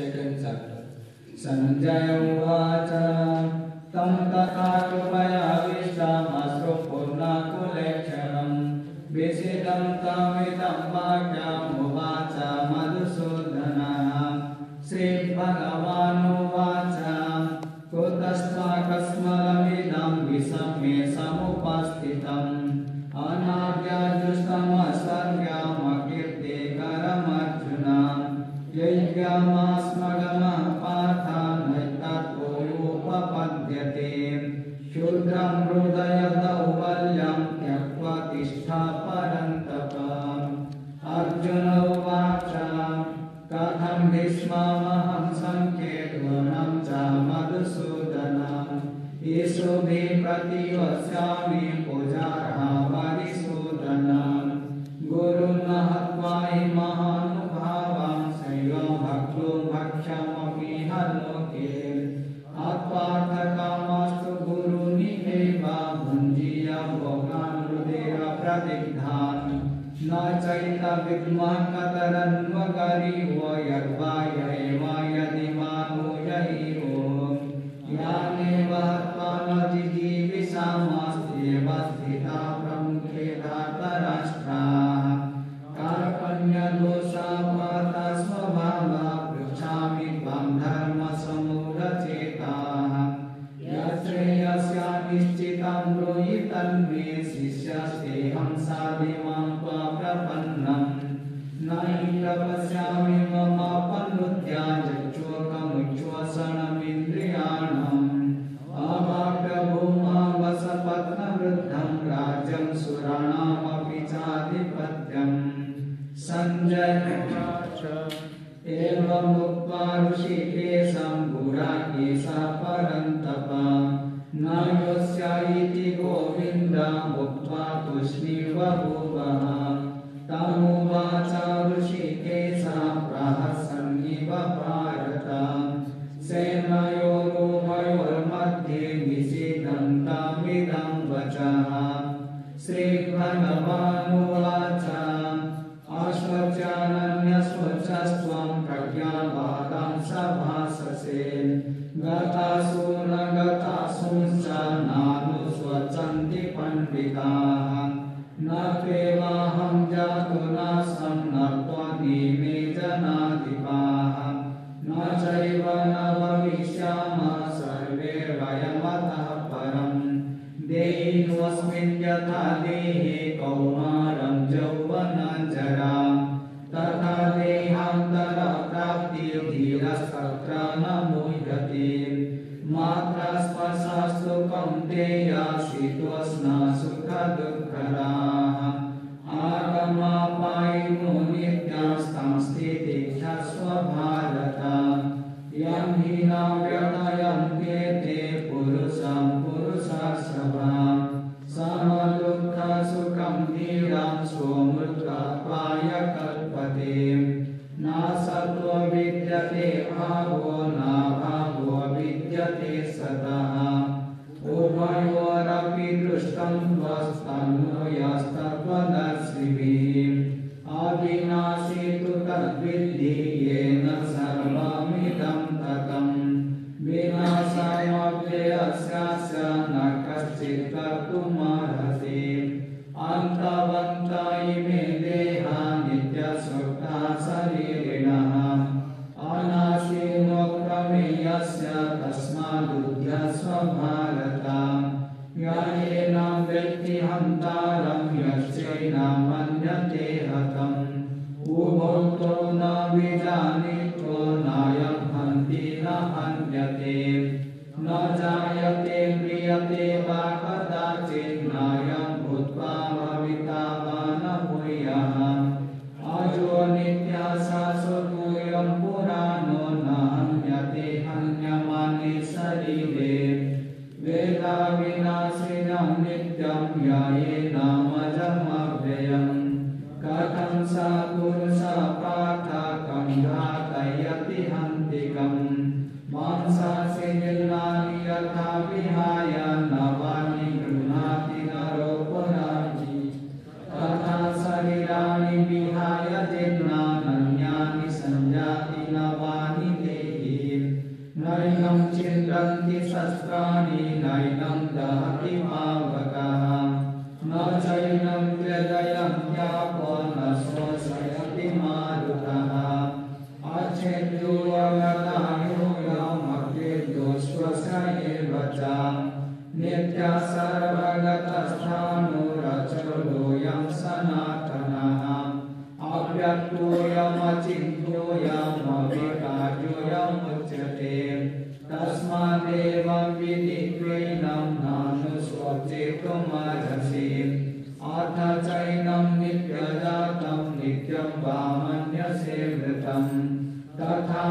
second chapter. Sanjaya uvaca tam tata कृपयाविष्टामश्रु पूर्णाकुलेक्षणम् विषिदं तमिदं वाक्यमुवाच मधुसूदनः श्रीभगवानुवाच कुतस्त्वाकस्मलमिदं विषं मे समुपस्थितम् अनाद्याजुष्टमसर्ग्यामकीर्तिकरमर्जुन यज्ञमास्मगमः पार्थ नैतत्त्वोपपद्यते शूद्रं हृदय दौर्बल्यं त्यक्त्वा तिष्ठ परन्तप अर्जुन उवाच कथं भीष्ममहं संकेतनं च मधुसूदन ईशुभिः प्रतिवक्ष्यामि पूजार्हं मधुसूदन गुरुन् हत्वा हि महानुभावां शैवं भक्तो भक्ष्यमपि लोके आत्मार्थकामस्तु गुरुनिहेव भुञ्जीय भोगान् हृदयप्रदिग्धान् न चैतविद्मः कतरन्वकरीव यद्वा यैव यदि मानुयैवो यानेव हत्वा न जिजीविषामस्त्येव स्थिता प्रमुखे धार्तराष्ट्राः कार्पण्यदोषापहता स्वभावा पृच्छामि त्वां धर्मसमूढचेताः यश्रेयस्यानिश्चितं ब्रूहि तन्मे शिष्यस्तेऽहं साधिमां त्वा प्रपन्नम् न हि तपस्यामि ममापनुद्या चक्षुकमुच्छ्वसनमिन्द्रियाणाम् अवाप्यभूमा वसपत्नवृद्धं राज्यं सुराणामपि चाधिपत्यम् संजय उवाच एवमुक्त्वा ऋषिकेशं गुडाकेशः परन्तप न योत्स्यैति गोविन्दमुक्त्वा तूष्णीर्बभूवः तमुवाच ऋषिकेशः प्रहसन्निव भारत सेनयोरुभयोर्मध्ये निषीदन्तमिदं वचः श्रीभगवानुवाच अश्वचानन्यस्वचस्त्वं प्रज्ञावादां सभाससे गतासु न गतासुंश्च नानुशोचन्ति पण्डिताः न त्वेवाहं जातु नासं न त्वदीमे जनाधिपाः न चैव न भविष्यामः सर्वे वयमतः परम् देहिनोऽस्मिन् यथा देहे कौमारं यौवनं जरा तथा देहान्तरप्राप्तिर्धीरस्तत्र न मुह्यते मात्रा स्पर्शास्तु कौन्तेय शीतोष्णा सुखदुःखराः आगमापायिनो नित्यं स्थितिक्षस्व भारत यं हि न व्यथयन्ते ते पुरुषं पुरुषासभां समदुःखसुखं धीरं स्वमृत्वाय कल्पते न सत्त्वो विद्यते भावो न भावो विद्यते सतः उभयोरपि दृष्टं त्वस्तन्मयस्तत्त्वदर्शिभिः अविनाशी तु तद्विद्धि येन सर्वमिदं ततम् विनाशामव्ययस्यास्य न कश्चित् कर्तुमर्हति अन्तवन्त इमे देहा नित्यसुप्ता शरीरिणः अनाशिनोप्रमेयस्य तस्मादुध्यस्व भारत येनं वेत्ति हन्तारं यश्चैनं मन्यते हतम् उभोक्तो न विजानीतो नायं हन्ति न हन्यते न जायते म्रियते वा कदाचित् नायं भूत्वा भविता वा न भूयः अजो नित्यः शाश्वतोऽयं पुराणो न हन्यते हन्यमाने शरीरे वेदाविनाशिनं नित्यं येनामजमव्ययम् कथं स पुरुषः पार्थ कं घातयति हन्तिकम् मांसासि जीर्णानि यथा विहाय नवानि गृह्णाति नरो पुराणि तथा शरीराणि विहाय जीर्णान्यानि संजाति नवानि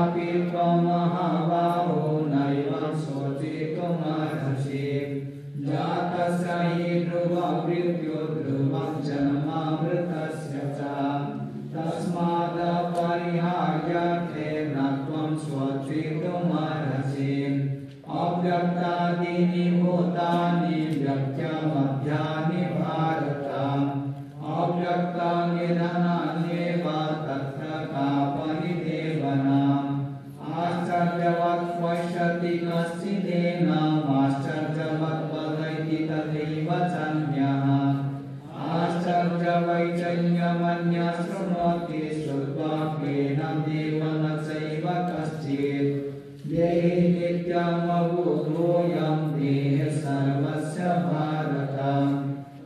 तथापि त्वं महाबाहो नैवं शोचितुमर्हसि जातस्य हि ध्रुवं मृत्युः ध्रुवं जन्मामृतस्य च तस्मादपरिहार्यार्थे न त्वं शोचितुमर्हसि अव्यक्तादीनि भूतानि व्यक्तमध्यानि भारत अव्यक्तनिधनान्येव तत्र का परिदेवनाम् आश्चर्यवत् पश्यति कश्चिदेनमाश्चर्यवत् वदति तथैव चान्यः आश्चर्यवैचल्यमन्यः शृणोति श्रुत्वाप्येन देव न चैव कश्चित् देहि नित्यमभूतोऽयं देहे सर्वस्य भारत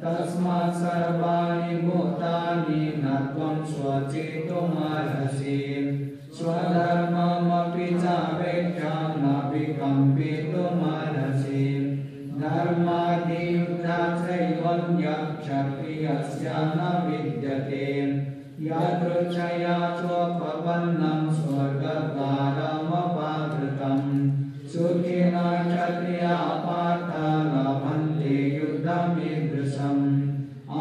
तस्मात् सर्वाणि भूतानि न त्वं शोचितुमर्हसि स्वधर्ममपि चावेक्षां न विकम्पितुमर्हसि धर्मादियुद्धा चैवन्यक्षत्रियस्य न विद्यते यदृच्छया चोपपन्नं स्वर्गद्वारमपावृतम् सुखिनः क्षत्रियाः पार्थ लभन्ते युद्धमीदृशम्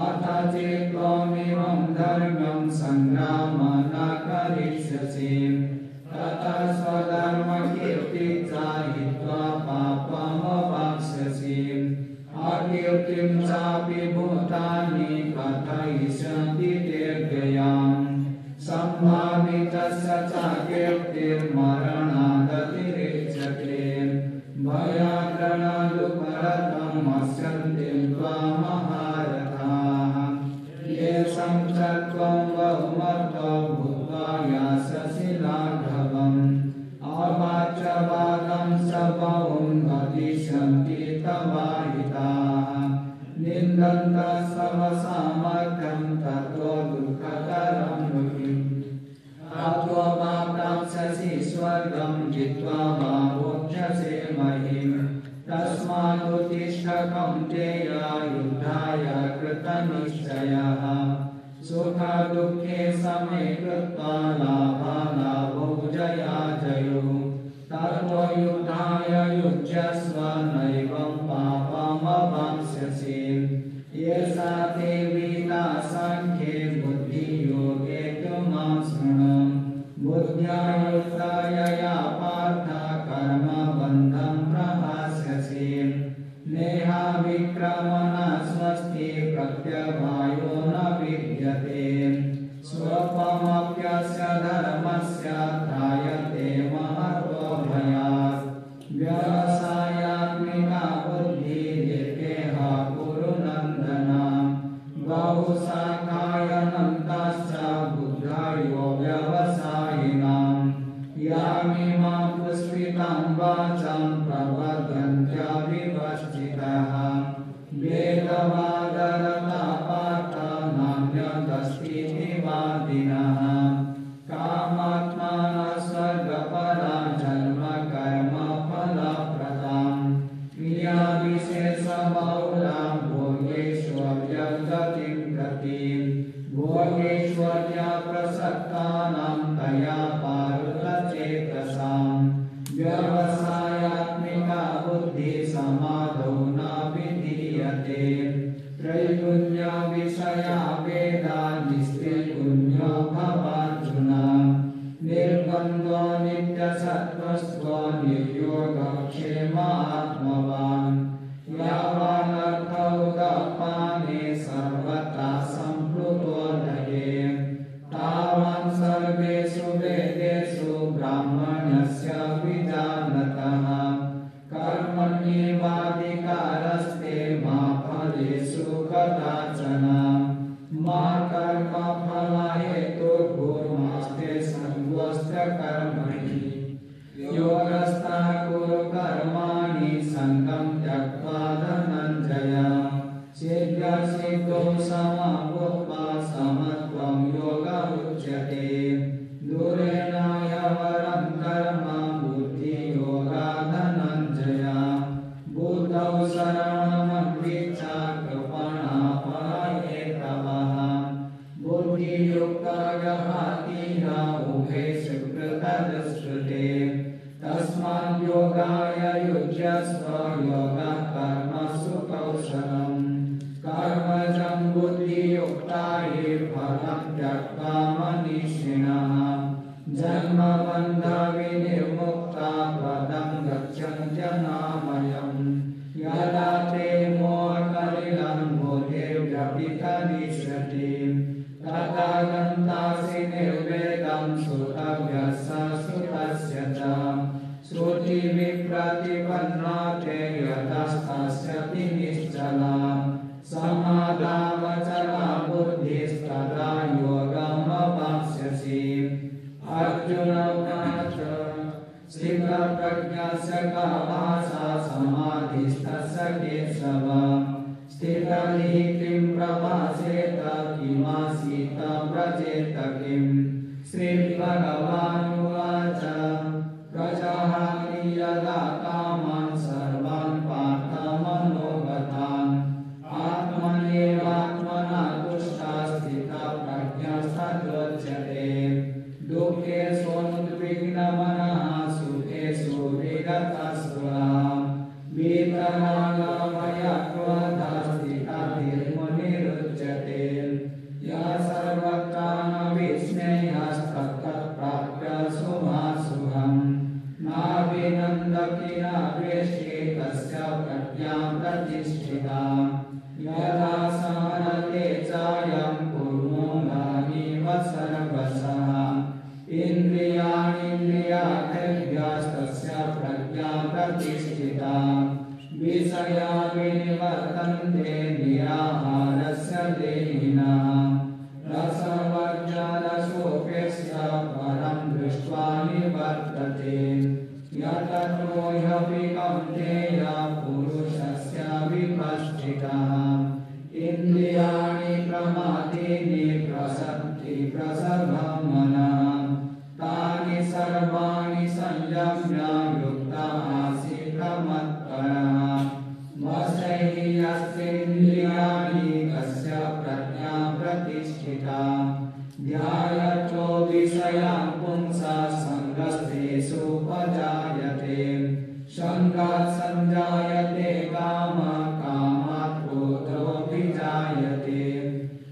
अथ चेत् त्वमिमं धर्म्यं सङ्ग्रामं न करिष्यसि ततः स्वधर्मकीर्तिं हित्वा पापमवाप्स्यसि अकीर्तिं चापि भूतानि कथयिष्यन्ति ते व्ययाम् सम्भावितस्य च कीर्तिर्मरणादतिरिच्यते भयाद्रणदुपरतं मत्स्यन्ति त्वामहारथाः येषां च त्वं बहुमतो भूत्वा यास्यसि लाघवम् अवाच्यवादं स बहुं वदिष्यन्ति तवाहिताः निन्दन्तः स्वसामर्थ्यं ततो दुःखकरं मुखिम् अथवा वा प्राप्स्यसि स्वर्गं जित्वा वा मोक्ष्यसे महीम् तस्मादुत्तिष्ठ कौन्तेय युद्धाय कृतनिश्चयः सुखदुःखे समे कृत्वा लाभालाभौ जयाजयो ततो युद्धाय युज्यस्व नैवं पापमवाप्स्यसि येषा ते वीता साङ्ख्ये बुद्धियोगे तु मां शृणु बुद्ध्या युक्ता यया पार्थ कर्मबन्धं प्रहास्यसि नेहाविक्रमणा स्वस्ति प्रत्यवायो न विद्यते स्वल्पमप्यस्य धर्मस्य त्रायते महतो भयात् व्यवसायात्मिका बुद्धिरेकेह कुरु नन्दन बहुशाखायनन्ताश्च बुद्धायो व्यवसायिनां यामिमां पुष्पितां वाचां प्रवदन्त्यविवस्थितः वेदवादरता पार्थ नान्यदस्तीति वादिनः कामात्मानः स्वर्गपरा जन्मकर्मफलप्रदां क्रियाविशेषबहुला भोगेष्वव्यगतिं प्रति भोगेश्वर्या प्रसक्तानां तया पारुतचेतसां व्यवसायात्मिका बुद्धिसमाधौ न विधीयते त्रैगुण्यविषया वेदा निस्त्रिगुण्यो भवार्जुन निर्बन्धो नित्यसत्त्वस्तो निर्योगक्षेमात्मवान् यावानर्थौ दपाने सर्वथा सम्प्लुतोदये तावान् सर्वेषु वेदेषु ब्राह्मणस्य विजानतः कर्मण्येवाधिकारस्ते मा फलेषु कदाचन मा कर्मफलहेतुर्भूर्मास्ते सङ्गोऽस्य कर्मणि योगस्थः कुरु कर्माणि सङ्गं त्यक्त्वा धनञ्जय सिद्ध्यसिद्धौ समभूत्वा समत्वं योग उच्यते दूरेण ह्यवरं कर्म बुद्धियोगात् धनञ्जय बुद्धौ शरणमन्विच्छ कृपणापहेतवः बुद्धियुक्तो यः उभे सुकृतदर्शनः चतुष्कृते तस्माद् योगाय युज्यस्व योगः कर्मसु कौशलम् कर्मजं बुद्धियुक्ता हि फलं त्यक्त्वा मनीषिणः जन्मबन्धविनिर्मुक्ता पदं गच्छन्त्यनामयम् यदा ते मोहकलिलं बुद्धिर्व्यभितरिष्यति तदा गन्तासि निर्वेदं श्रुतव्यस्य श्रुतस्य च श्रुतिविप्रतिपन्ना ते यतस्तस्यति निश्चला समाधावचला बुद्धिस्तदा योगमवाप्स्यसि अर्जुन उवाच स्थितप्रज्ञस्य का भाषा समाधिस्तस्य केशव स्थितैः किं प्रभासेत किमासीत व्रजेत किम् श्रीभगवानुवाच प्रजहाति यदा कामान् सर्वान् पार्थ मनोगतान् आत्मन्येवात्मना तुष्टा स्थितप्रज्ञस्तदुच्यते दुःखेषुनुद्विग्नमनः सुखेषु विगतस्पृहः वीतरागभयक्रोधः स्थितधीर्मुनिरुच्यते यः सर्वत्रानविस्नेयस्तत्तत्प्राप्य शुभाशुभम् नाभिनन्दति न द्वेष्टि तस्य प्रज्ञा प्रतिष्ठिता यदा सहनते चायं कुर्मोऽङ्गानीव सर्वशः इन्द्रियाणीन्द्रियार्थेभ्यस्तस्य प्रज्ञा प्रतिष्ठिता विषया विनिवर्तन्ते निराहारस्य देहिनः रसवर्जनसोऽप्यस्य परं दृष्ट्वा निवर्तते यततो ह्यपि कौन्तेय पुरुषस्य विपश्चितः इन्द्रियाणि प्रमादीनि प्रसक्ति प्रसर्गं मनः तानि सर्वाणि संयम्य युक्तः आसीत् मत्परः वशैः यस्येन्द्रियाणि तस्य प्रज्ञा प्रतिष्ठिता ध्यायतो विषयान् पुंसः सङ्गस्तेषुपजायते शङ्कात् सञ्जायते कामः कामात् क्रोधोऽभिजायते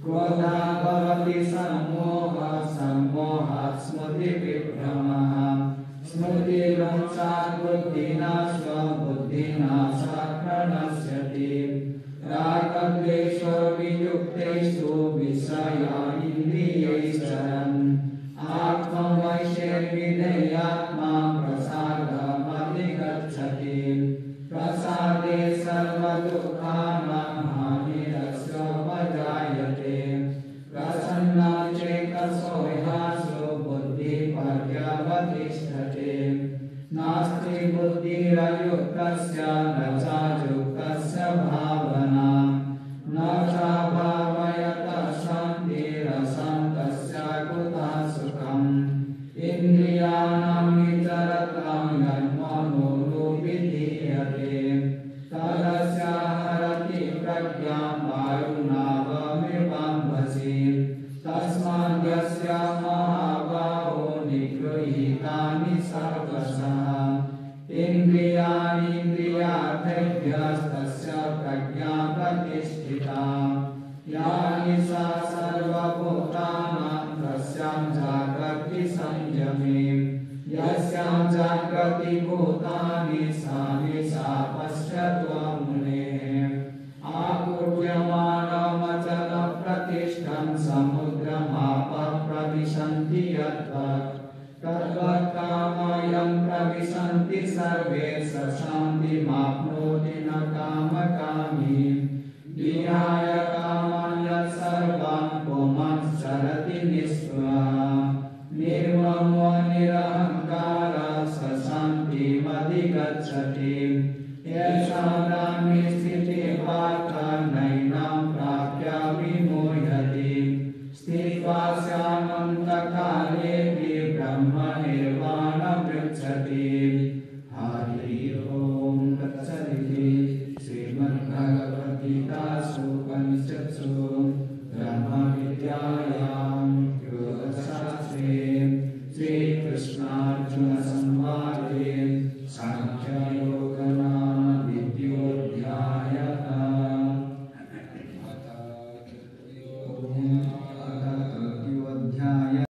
क्रोधात् भवति सम्मोहः सम्मोहात् स्मृतिविभ्रमः स्मृतिभ्रंशात् बुद्धिनाशः बुद्धिनाशात् प्रणश्यति रागद्वेषो वियुक्तेषु विषयानिन्द्रियैश्चरन् आत्मवैषयविधेयात्मा प्रसादमधिगच्छति प्रसादे सर्वदुःखानां हानिरस्योपजायते प्रसन्नचेतसो ह्यासो बुद्धिपर्यवतिष्ठते नास्ति बुद्धिरयुक्तस्य न चायुक्तस्य भावना न चाभावयतः शान्तिरशान्तस्य कुतः सुखम् इन्द्रियाणां विचरतां यन्मनो विधीयते तदस्य हरति प्रज्ञां वायुनावमिवाम्भसि तस्माद् यस्य महाबाहो निगृहीतानि सर्वशः इन्द्रियाणीन्द्रियार्थेभ्यस्तस्य प्रज्ञा प्रतिष्ठिता यानि सा सर्वभूतानां तस्यां जागर्ति संयमे यस्यां जागर्ति भूतानि सा निशा पश्यतु मुनेः आपूर्यमाणमचलप्रतिष्ठं समुद्रमापः प्रविशन्ति यद्वत् तद्वत् कामयं प्रविशन्ति सर्वे स शान्तिमाप्नोति न कामकामी विहाय कामान् यत् सर्वान् पुंश्चरति निःस्पृहः निर्ममो निरहङ्कारः स शान्तिमधिगच्छति